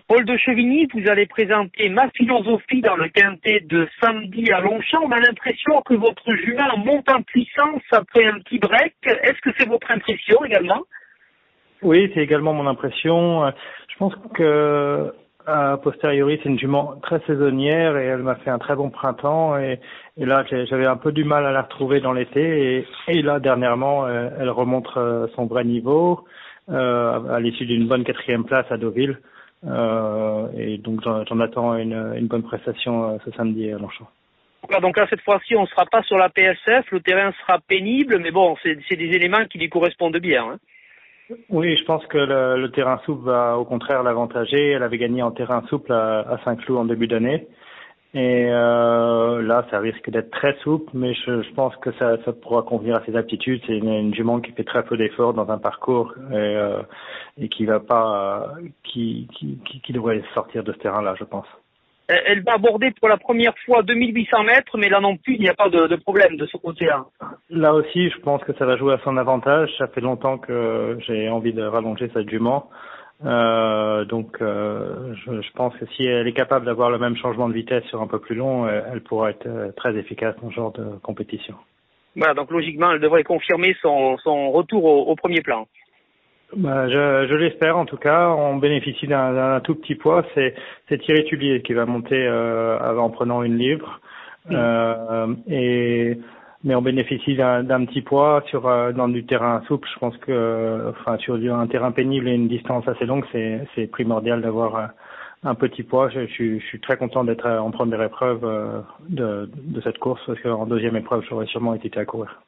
Paul de Chevigny, vous allez présenter Ma philosophie dans le quintet de samedi à Longchamp. On a l'impression que votre jument monte en puissance après un petit break. Est-ce que c'est votre impression également? Oui, c'est également mon impression. Je pense que a posteriori, c'est une jument très saisonnière et elle m'a fait un très bon printemps. Et là, j'avais un peu du mal à la retrouver dans l'été. Et là, dernièrement, elle remonte son vrai niveau à l'issue d'une bonne 4e place à Deauville. Et donc, j'en attends une bonne prestation ce samedi à Longchamp. Donc là, cette fois-ci, on ne sera pas sur la PSF. Le terrain sera pénible, mais bon, c'est des éléments qui lui correspondent bien. Hein. Oui, je pense que le terrain souple va au contraire l'avantager. Elle avait gagné en terrain souple à Saint-Cloud en début d'année. Et là, ça risque d'être très souple, mais je pense que ça pourra convenir à ses aptitudes. C'est une jument qui fait très peu d'efforts dans un parcours et qui va pas, qui devrait sortir de ce terrain-là, je pense. Elle va aborder pour la première fois 2800 mètres, mais là non plus, il n'y a pas de problème de ce côté-là. Là aussi, je pense que ça va jouer à son avantage. Ça fait longtemps que j'ai envie de rallonger cette jument. Donc, je pense que si elle est capable d'avoir le même changement de vitesse sur un peu plus long, elle pourra être très efficace dans ce genre de compétition. Voilà, donc logiquement, elle devrait confirmer son retour au premier plan. Je l'espère en tout cas. On bénéficie d'un tout petit poids. C'est Thierry Tullier qui va monter en prenant une livre. Mais on bénéficie d'un petit poids dans du terrain souple. Je pense que, sur un terrain pénible et une distance assez longue, c'est primordial d'avoir un petit poids. Je suis très content d'être en première épreuve de cette course parce qu'en deuxième épreuve, j'aurais sûrement été à courir.